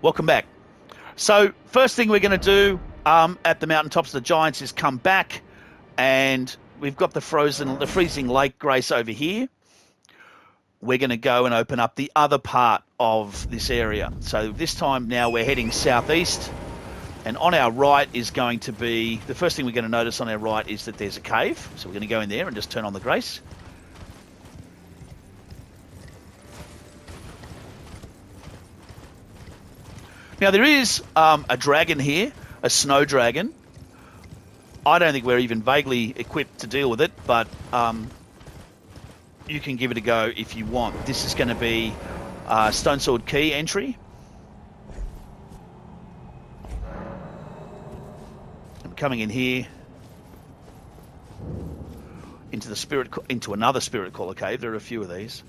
Welcome back. So first thing we're going to do at the mountaintops of the giants is come back, and we've got the freezing lake grace over here. We're going to go and open up the other part of this area. So this time now we're heading southeast, and on our right is going to be, the first thing we're going to notice on our right is that there's a cave. So we're going to go in there and just turn on the grace. Now there is a dragon here, a snow dragon. I don't think we're even vaguely equipped to deal with it, but you can give it a go if you want. This is going to be Stone Sword Key entry. I'm coming in here into another Spirit Caller cave. There are a few of these.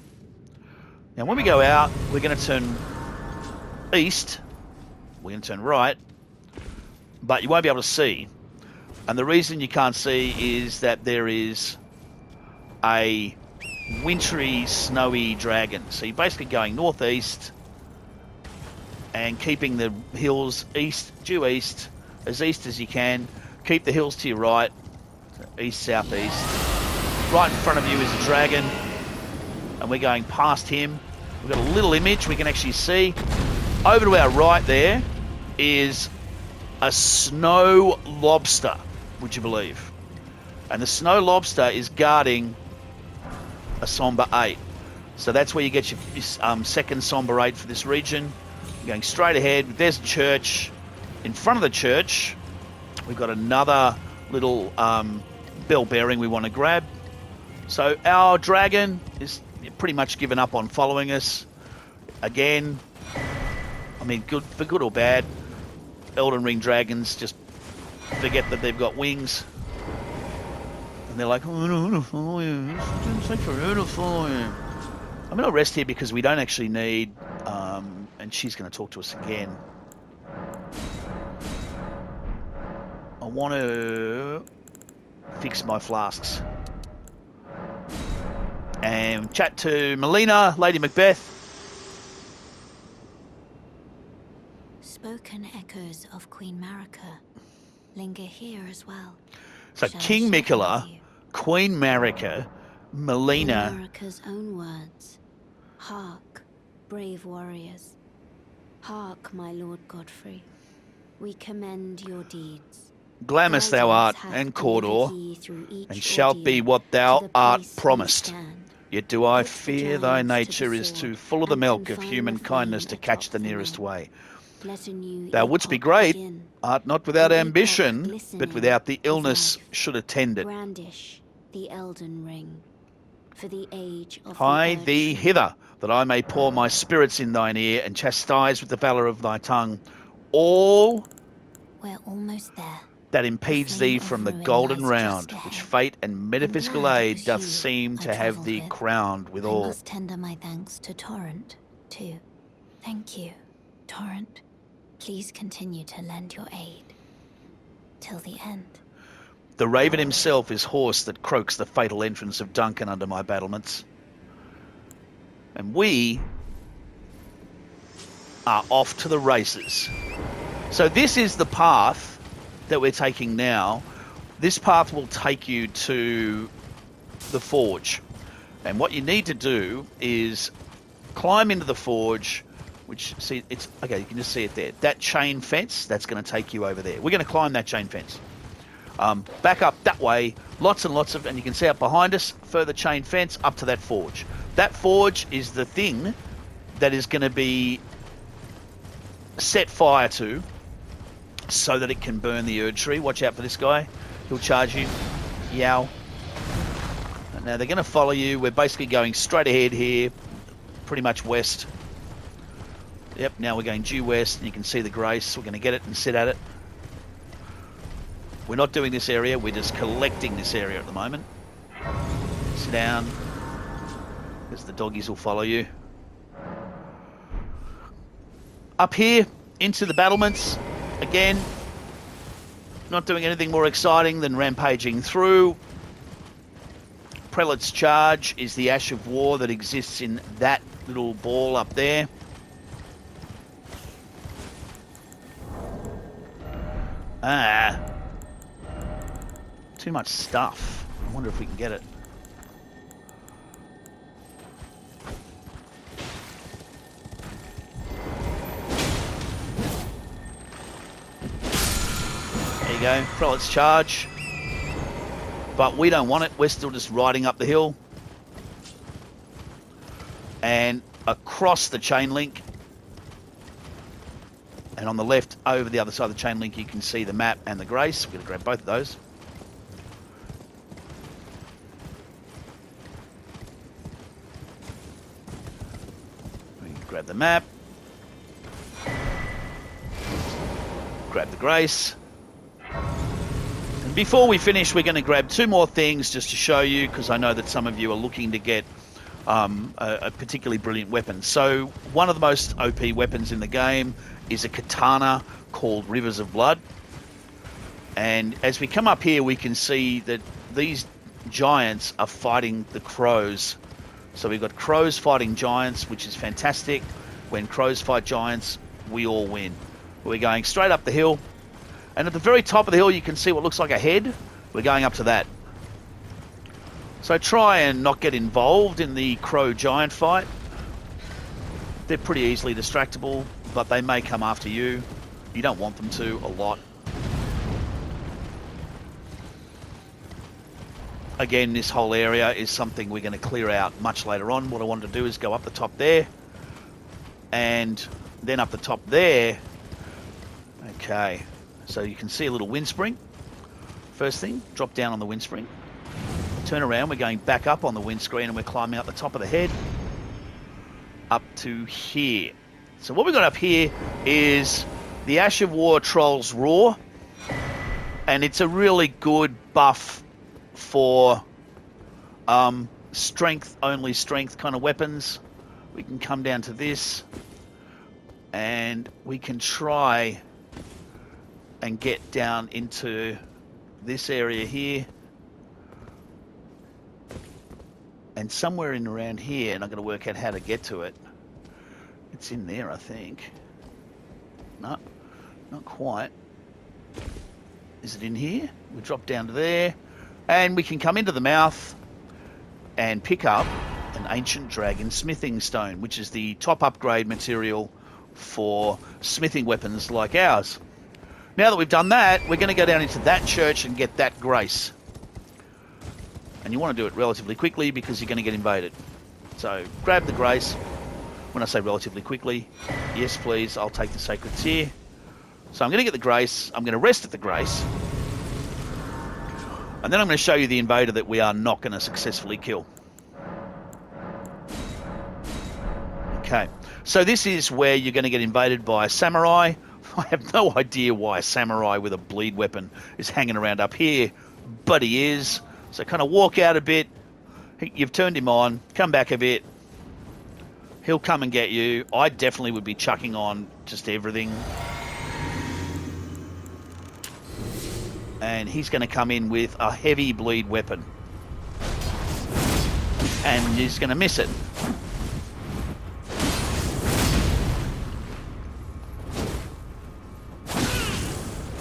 Now when we go out, we're going to turn east. We're going to turn right, but you won't be able to see. And the reason you can't see is that there is a wintry, snowy dragon. So you're basically going northeast and keeping the hills due east as you can. Keep the hills to your right, east, southeast. Right in front of you is a dragon, and we're going past him. We've got a little image we can actually see. Over to our right there is a snow lobster, would you believe? And the snow lobster is guarding a Somber 8. So that's where you get your second Somber 8 for this region. You're going straight ahead. There's a church. In front of the church, we've got another little bell bearing we want to grab. So our dragon is pretty much given up on following us. Again, I mean, for good or bad, Elden Ring dragons just forget that they've got wings. And they're like, oh, I don't want to follow you. It's like forever to follow you. I'm going to rest here because we don't actually need... and she's going to talk to us again. I want to fix my flasks. And chat to Melina, Lady Macbeth. Spoken echoes of Queen Marika linger here as well. So King Mikola, Queen Marika, Melina. In Marika's own words, hark, brave warriors. Hark, my Lord Godfrey. We commend your deeds. Glamorous thou art, and Cawdor, and shalt be what thou art promised. Yet do I fear thy nature is too full of the milk of human kindness to catch the nearest way. Thou wouldst be great, art not without ambition, but without the illness should attend it. Brandish the Elden Ring, for the age of Hie thee hither, that I may pour my spirits in thine ear, and chastise with the valour of thy tongue all We're almost there. that impedes thee from the golden round, which fate and metaphysical aid doth seem to have thee crowned I withal. must tender my thanks to Torrent, too. Thank you, Torrent. Please continue to lend your aid. Till the end. The raven himself is hoarse that croaks the fatal entrance of Duncan under my battlements. And we are off to the races. So this is the path that we're taking now. This path will take you to the forge. And what you need to do is climb into the forge, which, see, it's, okay, you can just see it there. That chain fence, that's going to take you over there. We're going to climb that chain fence. Back up that way, lots and lots of, and you can see up behind us, further chain fence up to that forge. That forge is the thing that is going to be set fire to so that it can burn the Erdtree. Watch out for this guy. He'll charge you. Yow. Now they're going to follow you. We're basically going straight ahead here, pretty much west. Yep, now we're going due west, and you can see the grace. We're going to get it and sit at it. We're not doing this area, we're just collecting this area at the moment. Sit down, because the doggies will follow you. Up here, into the battlements, again, not doing anything more exciting than rampaging through. Prelate's Charge is the ash of war that exists in that little ball up there. Ah. Too much stuff. I wonder if we can get it. There you go. Prelate's charge. But we don't want it. We're still just riding up the hill. And across the chain link. And on the left, over the other side of the chain link, you can see the map and the grace. We're going to grab both of those. We can grab the map. Grab the grace. And before we finish, we're going to grab two more things just to show you, because I know that some of you are looking to get a particularly brilliant weapon. So one of the most OP weapons in the game is a katana called Rivers of Blood. And as we come up here, we can see that these giants are fighting the crows. So we've got crows fighting giants, which is fantastic. When crows fight giants, we all win. We're going straight up the hill. And at the very top of the hill, you can see what looks like a head. We're going up to that. So try and not get involved in the crow giant fight. They're pretty easily distractible, but they may come after you. You don't want them to a lot. Again, this whole area is something we're going to clear out much later on. What I wanted to do is go up the top there, and then up the top there. Okay, so you can see a little wind spring. First thing, drop down on the wind spring. Turn around, we're going back up on the windscreen and we're climbing up the top of the head up to here. So what we've got up here is the Ash of War Troll's Roar, and it's a really good buff for strength, only strength kind of weapons. We can come down to this and we can try and get down into this area here. And somewhere in around here, and I'm going to work out how to get to it. It's in there, I think. No, not quite. Is it in here? We drop down to there. And we can come into the mouth and pick up an ancient dragon smithing stone, which is the top upgrade material for smithing weapons like ours. Now that we've done that, we're going to go down into that church and get that grace. And you want to do it relatively quickly because you're going to get invaded. So grab the grace. When I say relatively quickly, yes please, I'll take the sacred tear. So I'm going to get the grace. I'm going to rest at the grace. And then I'm going to show you the invader that we are not going to successfully kill. Okay, so this is where you're going to get invaded by a samurai. I have no idea why a samurai with a bleed weapon is hanging around up here, but he is. So kind of walk out a bit. You've turned him on. Come back a bit. He'll come and get you. I definitely would be chucking on just everything. And he's going to come in with a heavy bleed weapon. And he's going to miss it.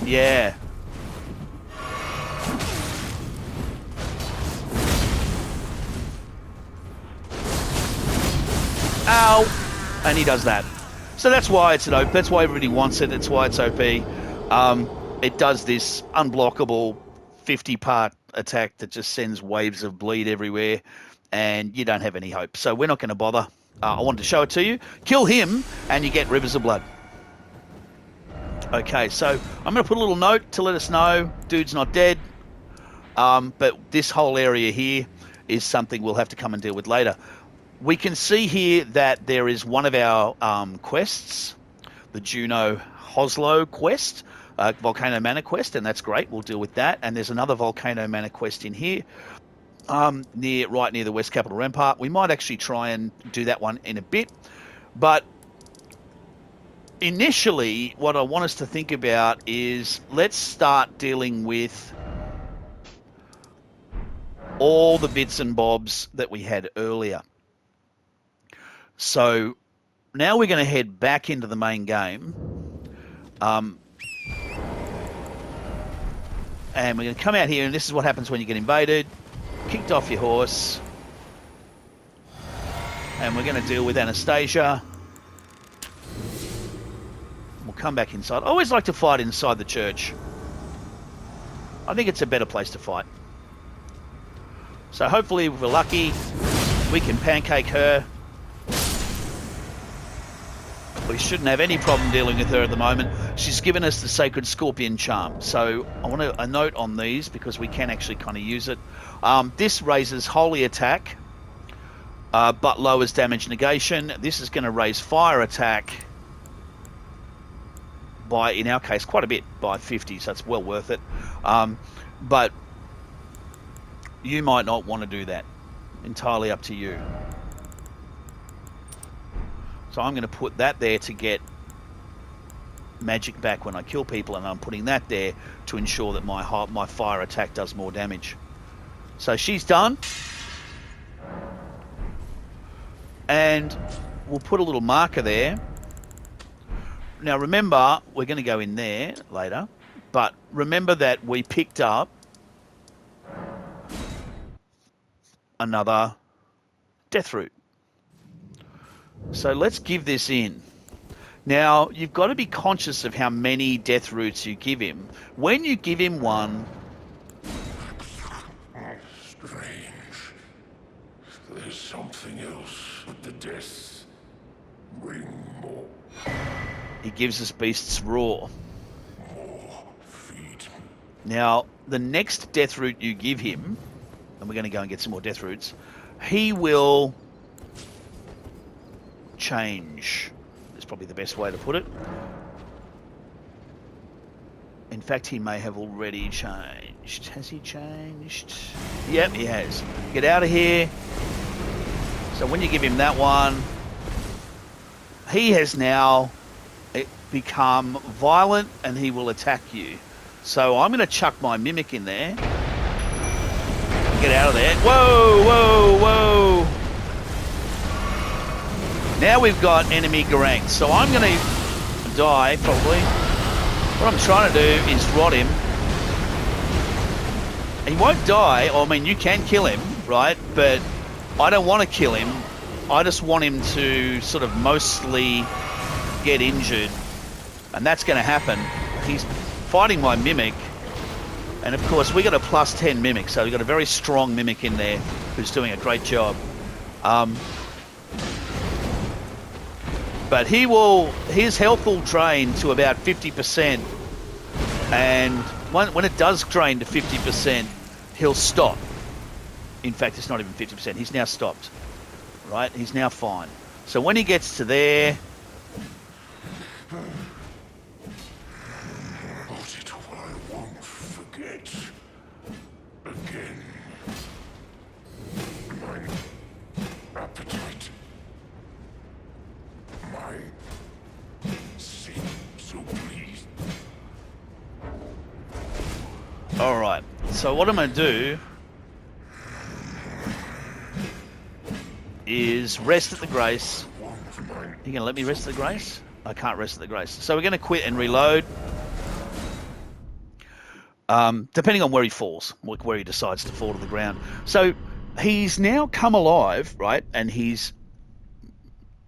Yeah. Ow! And he does that. So that's why it's an OP. That's why everybody wants it. That's why it's OP. It does this unblockable 50-part attack that just sends waves of bleed everywhere, and you don't have any hope. So we're not going to bother. I wanted to show it to you. Kill him, and you get Rivers of Blood. Okay, so I'm going to put a little note to let us know dude's not dead. But this whole area here is something we'll have to come and deal with later. We can see here that there is one of our quests, the Juno Hoslo quest, Volcano Manor quest, and that's great. We'll deal with that. And there's another Volcano Manor quest in here, right near the West Capital Rampart. We might actually try and do that one in a bit. But initially, what I want us to think about is let's start dealing with all the bits and bobs that we had earlier. So now we're going to head back into the main game. And we're going to come out here, and this is what happens when you get invaded. Kicked off your horse. And we're going to deal with Anastasia. We'll come back inside. I always like to fight inside the church. I think it's a better place to fight. So hopefully, if we're lucky, we can pancake her. We shouldn't have any problem dealing with her at the moment. She's given us the Sacred Scorpion Charm. So I want a note on these because we can actually kind of use it. This raises Holy Attack, but lowers damage negation. This is going to raise Fire Attack by, in our case, quite a bit, by 50, so it's well worth it. But you might not want to do that. Entirely up to you. So I'm going to put that there to get magic back when I kill people, and I'm putting that there to ensure that my fire attack does more damage. So she's done. And we'll put a little marker there. Now remember, we're going to go in there later, but remember that we picked up another death root. So let's give this in. Now, you've got to be conscious of how many death roots you give him. When you give him one... Strange. There's something else with the death ring more. He gives us Beast's Roar. More feed. Now, the next death root you give him, and we're going to go and get some more death roots, he will change. That's probably the best way to put it. In fact, he may have already changed. Has he changed? Yep, he has. Get out of here. So when you give him that one, he has now become violent and he will attack you. So I'm going to chuck my Mimic in there. Get out of there. Whoa, whoa, whoa. Now we've got enemy Garang. So I'm going to die, probably. What I'm trying to do is rot him. He won't die. I mean, you can kill him, right? But I don't want to kill him. I just want him to sort of mostly get injured. And that's going to happen. He's fighting my Mimic. And of course, we got a plus 10 Mimic. So we've got a very strong Mimic in there who's doing a great job. But his health will drain to about 50%. And when it does drain to 50%, he'll stop. In fact, it's not even 50%. He's now stopped. Right? He's now fine. So when he gets to there... Was it what I won't forget? Again. My appetite. My sin so pleased. Alright. So what I'm going to do is rest at the Grace. You going to let me rest at the Grace? I can't rest at the Grace. So we're going to quit and reload. Depending on where he falls, where he decides to fall to the ground. So he's now come alive, right? And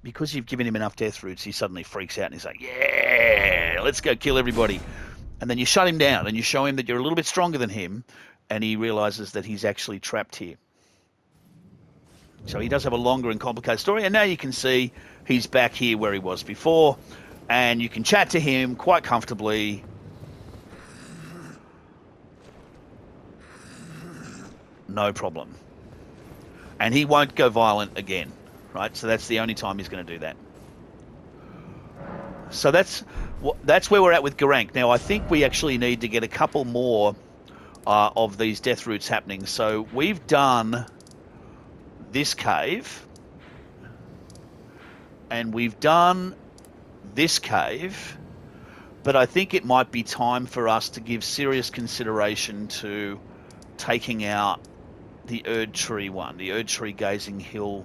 because you've given him enough death roots, he suddenly freaks out and he's like, yeah, let's go kill everybody. And then you shut him down and you show him that you're a little bit stronger than him, and he realizes that he's actually trapped here. So he does have a longer and complicated story, and now you can see he's back here where he was before, and you can chat to him quite comfortably. No problem. And he won't go violent again, right? So that's the only time he's going to do that. So that's where we're at with Garank. Now, I think we actually need to get a couple more of these death roots happening. So we've done this cave, and we've done this cave, but I think it might be time for us to give serious consideration to taking out the Erdtree one, the Erdtree Gazing Hill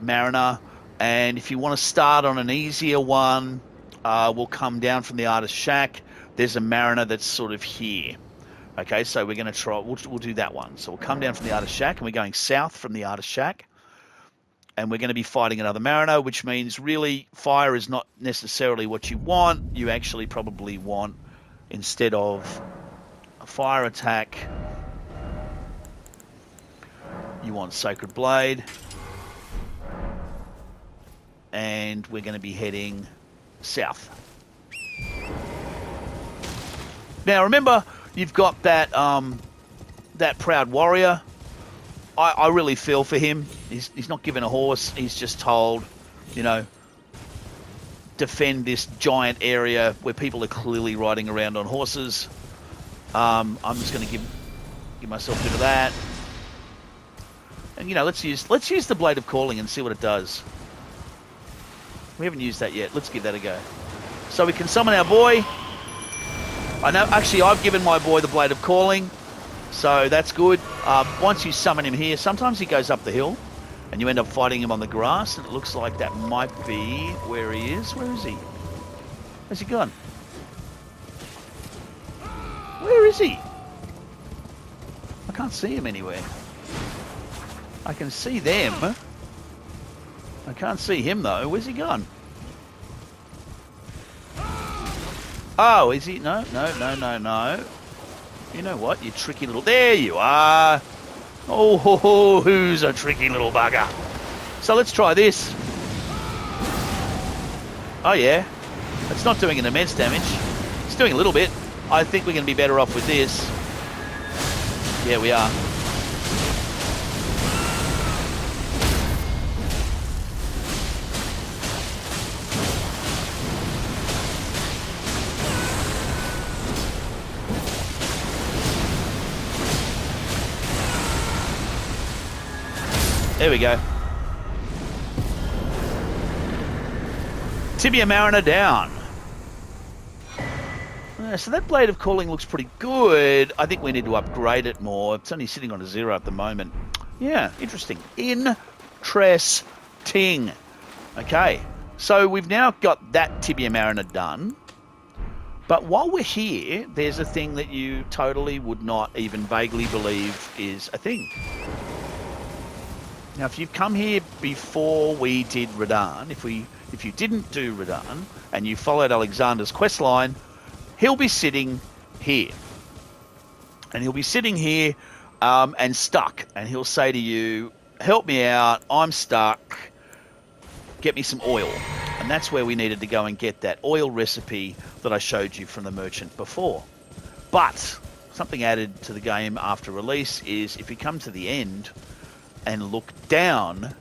Mariner. And if you want to start on an easier one, we'll come down from the Artist's Shack. there's a mariner that's sort of here. Okay, so we're going to try, we'll do that one. So we'll come down from the Artist Shack, and we're going south from the Artist Shack. And we're going to be fighting another mariner, which means really fire is not necessarily what you want. You actually probably want, instead of a fire attack, you want Sacred Blade. And we're going to be heading south. Now remember, you've got that that proud warrior. I really feel for him. He's not given a horse. He's just told, you know, defend this giant area where people are clearly riding around on horses. I'm just going to give myself a bit of that. And you know, let's use the Blade of Calling and see what it does. We haven't used that yet. Let's give that a go. So we can summon our boy. I know, actually, I've given my boy the Blade of Calling, so that's good. Once you summon him here, sometimes he goes up the hill, and you end up fighting him on the grass, and it looks like that might be where he is. Where is he? Where's he gone? Where is he? I can't see him anywhere. I can see them. I can't see him, though. Where's he gone? Oh, is he? No. You know what? You tricky little... There you are. Oh, who's a tricky little bugger? So let's try this. Oh, yeah. It's not doing an immense damage. It's doing a little bit. I think we're going to be better off with this. Yeah, we are. There we go. Tibia Mariner down. So that Blade of Calling looks pretty good. I think we need to upgrade it more. It's only sitting on a 0 at the moment. Yeah, interesting. Interesting. Okay, so we've now got that Tibia Mariner done. But while we're here, there's a thing that you totally would not even vaguely believe is a thing. Now, if you've come here before we did Radahn, if you didn't do Radahn and you followed Alexander's quest line, he'll be sitting here. And he'll be sitting here and stuck. And he'll say to you, help me out, I'm stuck, get me some oil. And that's where we needed to go and get that oil recipe that I showed you from the merchant before. But something added to the game after release is if you come to the end and look down,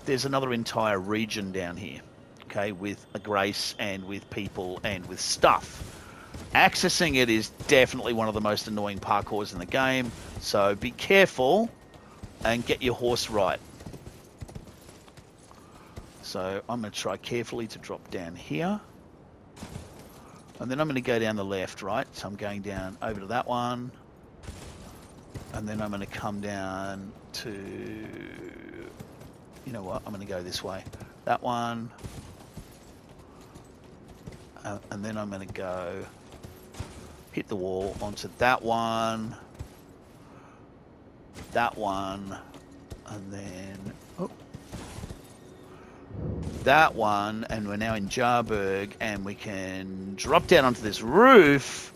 there's another entire region down here, okay, with a grace and with people and with stuff. Accessing it is definitely one of the most annoying parkours in the game, so be careful and get your horse right. So I'm going to try carefully to drop down here. And then I'm going to go down the left, right? So I'm going down over to that one. And then I'm going to come down to... You know what? I'm going to go this way. That one. And then I'm going to go... Hit the wall onto that one. That one. And then... Oh. That one. And we're now in Jarburg. And we can drop down onto this roof.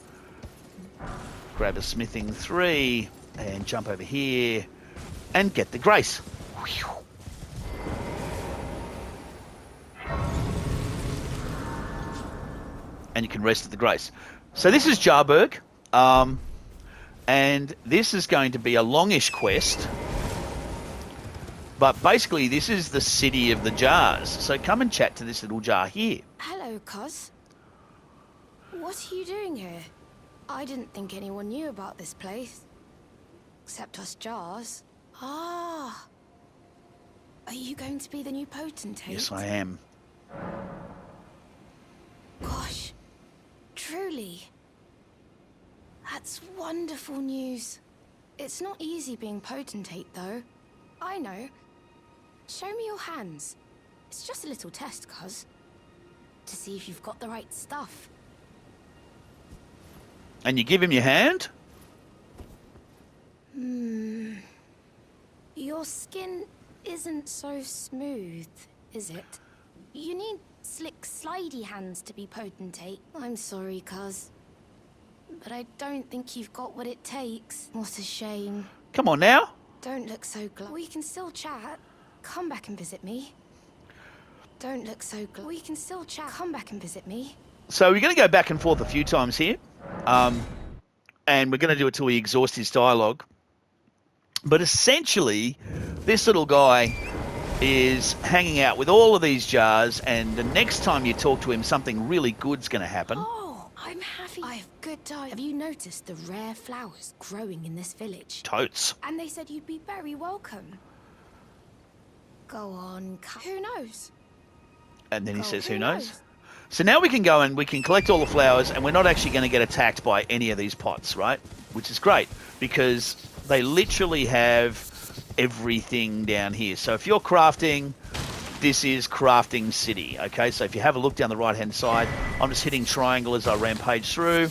Grab a smithing 3. And jump over here and get the grace. Whew. And you can rest at the grace. So this is Jarburg. And this is going to be a longish quest. But basically this is the city of the jars. So come and chat to this little jar here. Hello, Cos. What are you doing here? I didn't think anyone knew about this place. Except us jars. Ah. Are you going to be the new potentate? Yes, I am. Gosh. Truly. That's wonderful news. It's not easy being potentate, though. I know. Show me your hands. It's just a little test, cuz. to see if you've got the right stuff. And you give him your hand? Your skin isn't so smooth, is it? You need slick, slidey hands to be potentate. I'm sorry, cuz. But I don't think you've got what it takes. What a shame. Come on now. Don't look so glum. We can still chat. Come back and visit me. Don't look so glum. We can still chat. Come back and visit me. So we're going to go back and forth a few times here. And we're going to do it till we exhaust his dialogue. But essentially, this little guy is hanging out with all of these jars, and the next time you talk to him, something really good's going to happen. Oh, I'm happy. I have good time. Have you noticed the rare flowers growing in this village? Totes. And they said you'd be very welcome. Go on, who knows? And then he says, who knows? So now we can go and we can collect all the flowers, and we're not actually going to get attacked by any of these pots, right? Which is great, because they literally have everything down here. So if you're crafting, this is Crafting City, okay? So if you have a look down the right-hand side, I'm just hitting triangle as I rampage through.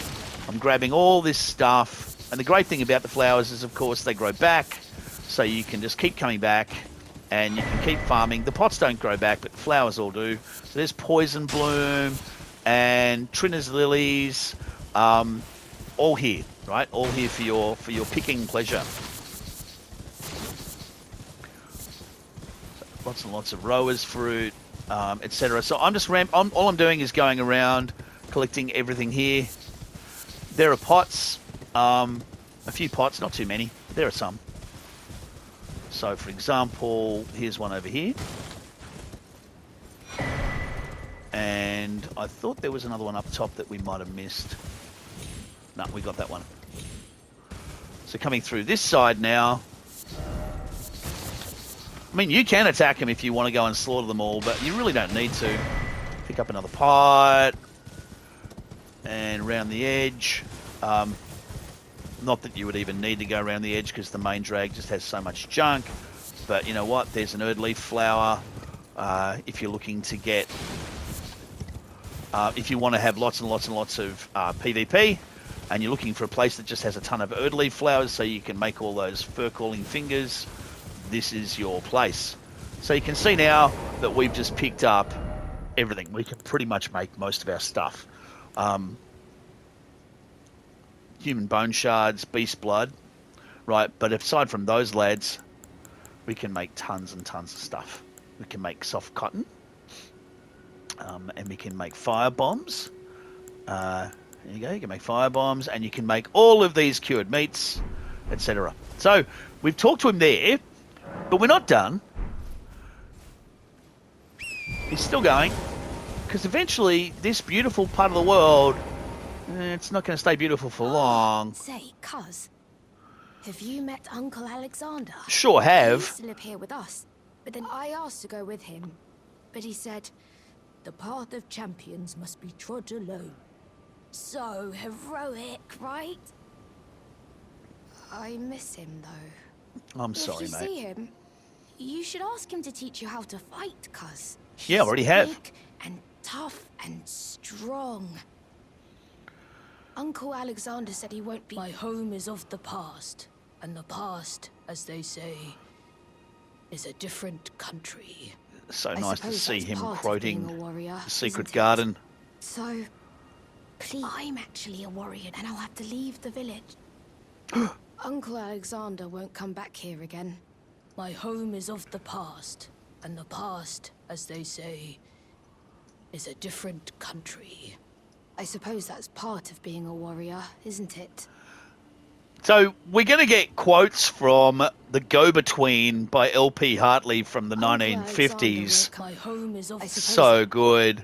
I'm grabbing all this stuff. And the great thing about the flowers is, of course, they grow back. So you can just keep coming back, and you can keep farming. The pots don't grow back, but the flowers all do. So there's Poison Bloom and Trina's Lilies, all here, right? All here for your picking pleasure. So lots and lots of Rower's fruit, etc. So I'm just all I'm doing is going around collecting everything here. There are pots, a few pots, not too many. There are some. So, for example, here's one over here. And I thought there was another one up top that we might have missed. No, we got that one. So coming through this side now. I mean, you can attack them if you want to go and slaughter them all, but you really don't need to. Pick up another pot. And round the edge. Not that you would even need to go around the edge because the main drag just has so much junk. But you know what? There's an Erdleaf flower. If you're looking to get... if you want to have lots and lots and lots of PvP, and you're looking for a place that just has a ton of Erdleaf flowers so you can make all those fur-calling fingers, this is your place. So you can see now that we've just picked up everything. We can pretty much make most of our stuff. Human bone shards, beast blood, right? But aside from those lads, we can make tons and tons of stuff. We can make soft cotton, and we can make fire bombs. There you go. You can make fire bombs, and you can make all of these cured meats, etc. So we've talked to him there, but we're not done. He's still going, because eventually this beautiful part of the world, it's not going to stay beautiful for long. Say, cuz, have you met Uncle Alexander? Sure have. He used to live here with us, but then I asked to go with him. But he said, the path of champions must be trod alone. So heroic, right? I miss him, though. I'm sorry, if you mate. see him, you should ask him to teach you how to fight, cuz. Yeah, I already have. Big and tough and strong. Uncle Alexander said he won't be... My home is of the past, and the past, as they say, is a different country. So I nice to suppose see that's him part of quoting being a warrior, the Secret isn't it? Garden. So, please, I'm actually a warrior, and I'll have to leave the village. Uncle Alexander won't come back here again. My home is of the past, and the past, as they say, is a different country. I suppose that's part of being a warrior, isn't it? So we're going to get quotes from The Go-Between by L.P. Hartley from the Uncle 1950s. My home is of I the suppose So good.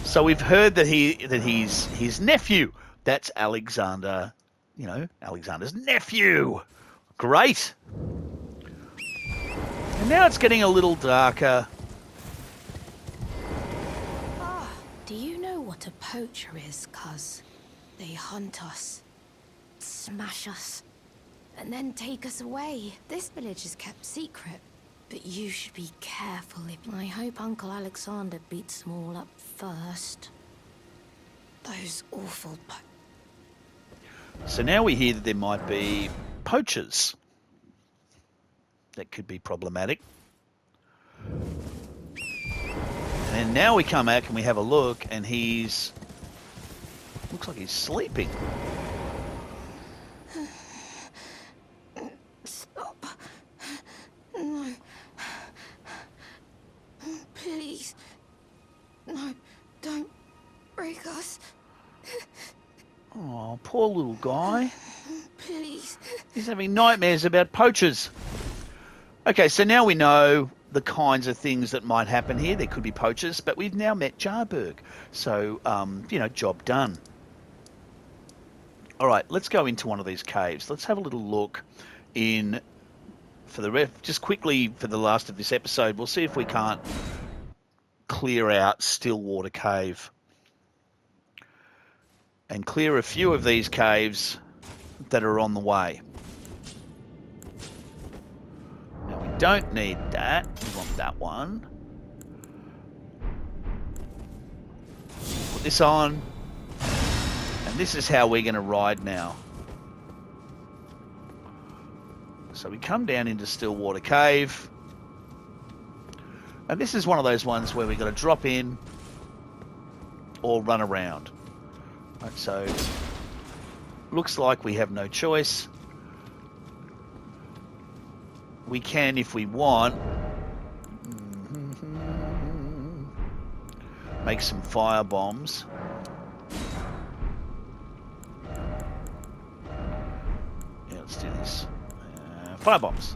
So we've heard that he's his nephew. That's Alexander, you know, Alexander's nephew. Great. And now it's getting a little darker. Do you know what a poacher is, cuz? They hunt us, smash us, and then take us away. This village is kept secret. But you should be careful. I hope Uncle Alexander beats them all up first. Those awful So now we hear that there might be poachers. That could be problematic. And now we come back and we have a look, and he's... looks like he's sleeping. Stop. No. Please. No, don't break us. Oh, poor little guy. Please. He's having nightmares about poachers. Okay, so now we know the kinds of things that might happen here. There could be poachers, but we've now met Jarberg. So, you know, job done. All right, let's go into one of these caves. Let's have a little look in for the just quickly for the last of this episode. We'll see if we can't clear out Stillwater Cave and clear a few of these caves that are on the way. Now we don't need that. We want that one. Put this on. And this is how we're going to ride now. So we come down into Stillwater Cave. And this is one of those ones where we've got to drop in or run around. Right, so looks like we have no choice. We can, if we want, make some fire bombs. Yeah, let's do this. Fire bombs.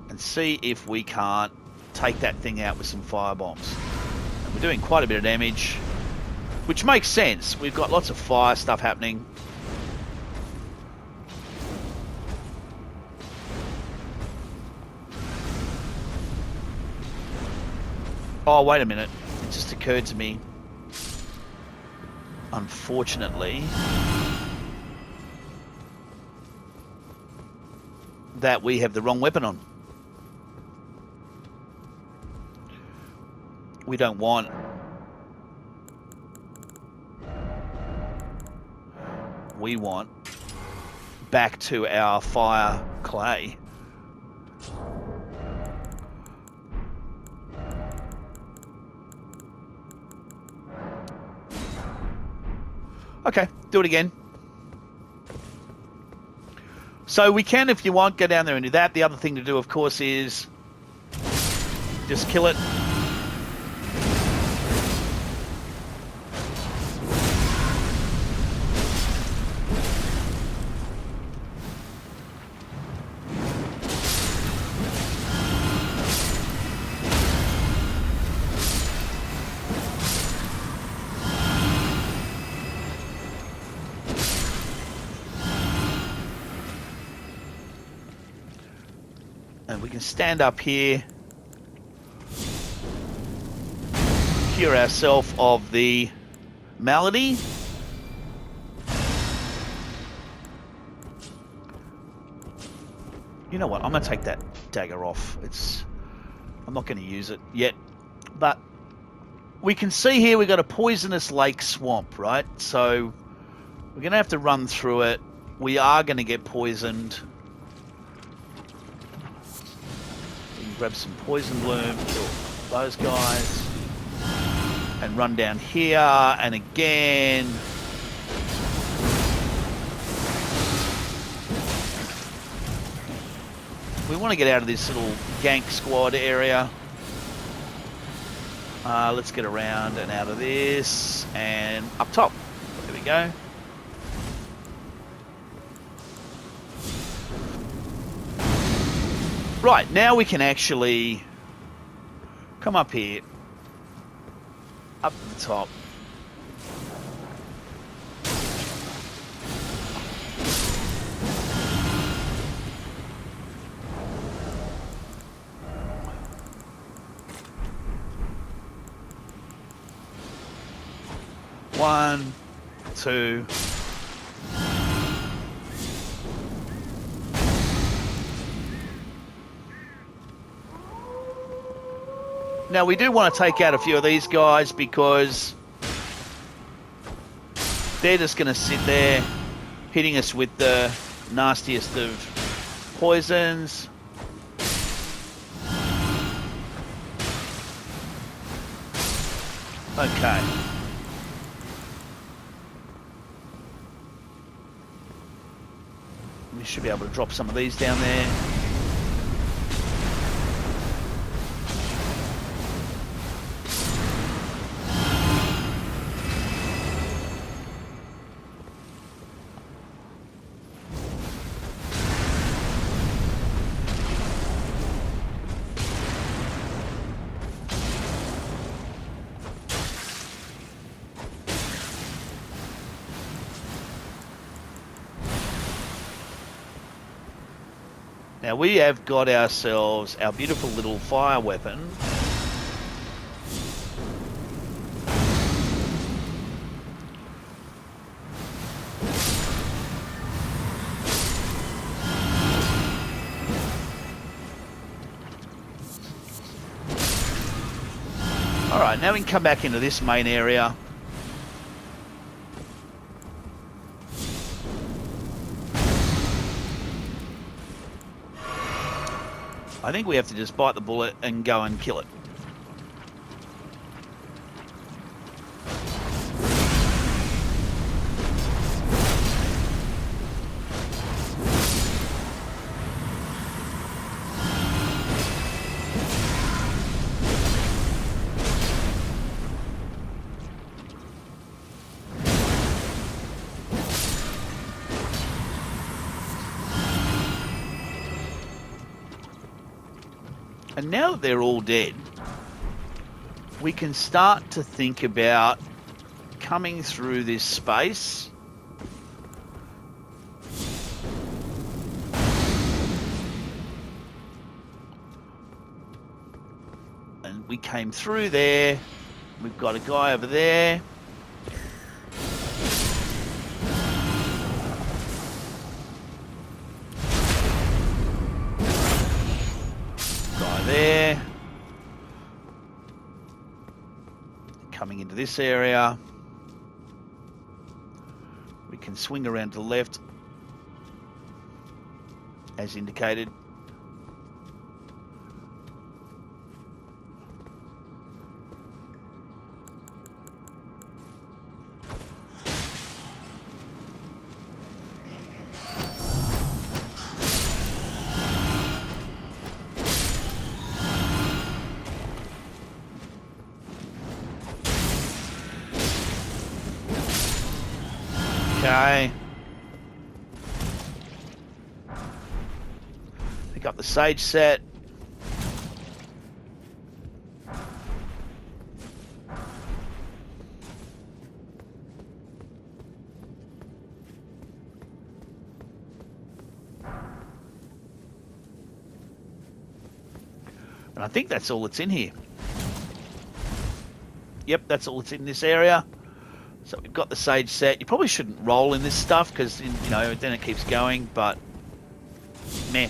And see if we can't take that thing out with some fire bombs. And we're doing quite a bit of damage, which makes sense. We've got lots of fire stuff happening. Oh, wait a minute. It just occurred to me, unfortunately, that we have the wrong weapon on. We don't want... We want back to our fire clay. Okay, do it again. So we can, if you want, go down there and do that. The other thing to do, of course, is just kill it. And we can stand up here, cure ourselves of the malady. You know what? I'm going to take that dagger off. I'm not going to use it yet. But we can see here we've got a poisonous lake swamp, right? So we're going to have to run through it. We are going to get poisoned. Grab some poison bloom, kill those guys, and run down here, and again. We want to get out of this little gank squad area. Let's get around and out of this, and up top. There we go. Right, now we can actually come up here, up to the top. One, two. Now, we do want to take out a few of these guys because they're just going to sit there hitting us with the nastiest of poisons. Okay. We should be able to drop some of these down there. Now we have got ourselves our beautiful little fire weapon. Alright, now we can come back into this main area. I think we have to just bite the bullet and go and kill it. And now that they're all dead, we can start to think about coming through this space. And we came through there. We've got a guy over there. There. Coming into this area. We can swing around to the left, as indicated. Okay. Pick up the sage set. And I think that's all that's in here. Yep, that's all that's in this area. So we've got the sage set. You probably shouldn't roll in this stuff because, you know, then it keeps going, but meh.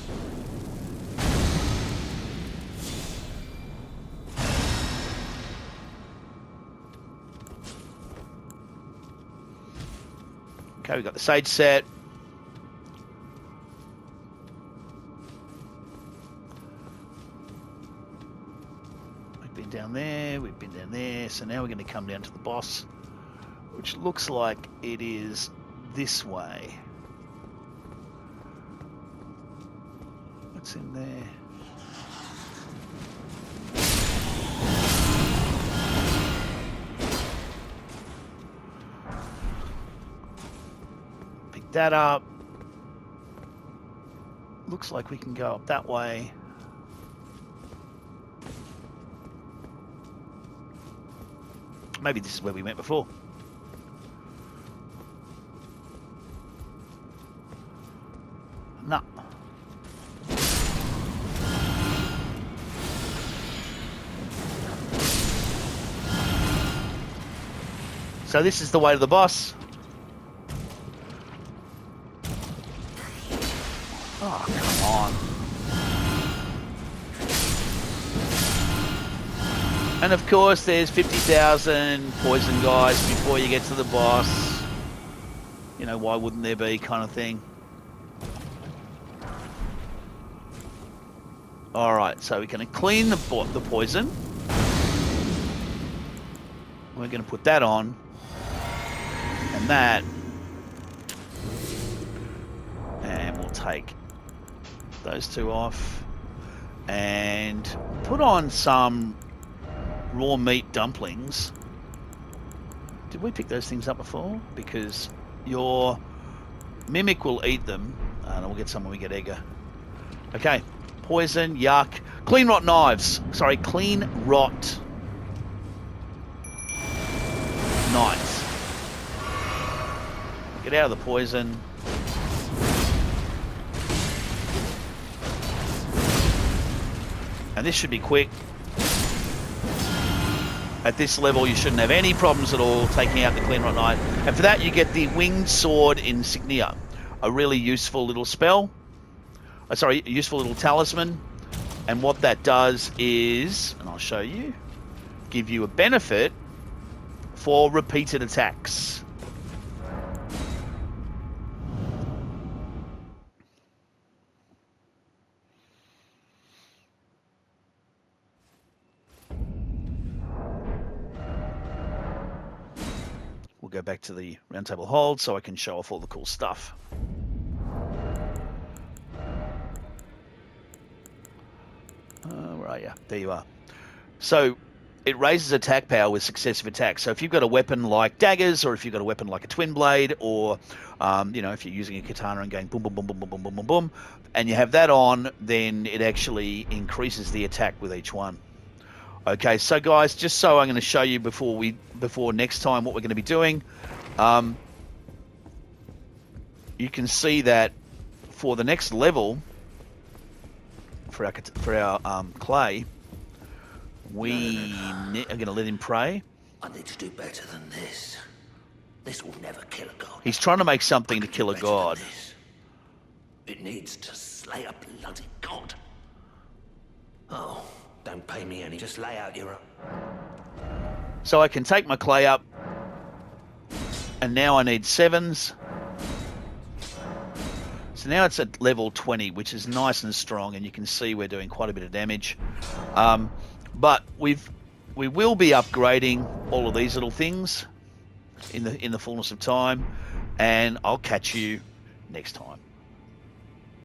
Okay, we've got the sage set. We've been down there, we've been down there, so now we're going to come down to the boss, which looks like it is this way. What's in there? Pick that up. Looks like we can go up that way. Maybe this is where we went before. No. So this is the way to the boss. Oh, come on. And of course, there's 50,000 poison guys before you get to the boss. You know, why wouldn't there be, kind of thing. Alright, so we're going to clean the poison. We're going to put that on. And that. And we'll take those two off. And put on some raw meat dumplings. Did we pick those things up before? Because your mimic will eat them. And we'll get some when we get Egger. Okay. Poison, yuck. Clean rot knives. Sorry, clean rot knives. Get out of the poison. And this should be quick. At this level, you shouldn't have any problems at all taking out the clean rot knife. And for that, you get the winged sword insignia. A really useful little spell. Sorry, a useful little talisman. And what that does is, and I'll show you, give you a benefit for repeated attacks. We'll go back to the round table hold so I can show off all the cool stuff. Where are you? There you are. So it raises attack power with successive attacks. So if you've got a weapon like daggers, or if you've got a weapon like a twin blade, or you know, if you're using a katana and going boom, boom, boom, boom, boom, boom, boom, boom, boom, and you have that on, then it actually increases the attack with each one. Okay, so guys, just so I'm going to show you before next time what we're going to be doing. You can see that for the next level, for our clay, we are going to let him pray. I need to do better than this. This will never kill a god. He's trying to make something to kill a god. It needs to slay a bloody god. Oh, don't pay me any. Just lay out your own. So I can take my clay up, and now I need 7s. So now it's at level 20, which is nice and strong, and you can see we're doing quite a bit of damage. But we will be upgrading all of these little things in the fullness of time, and I'll catch you next time.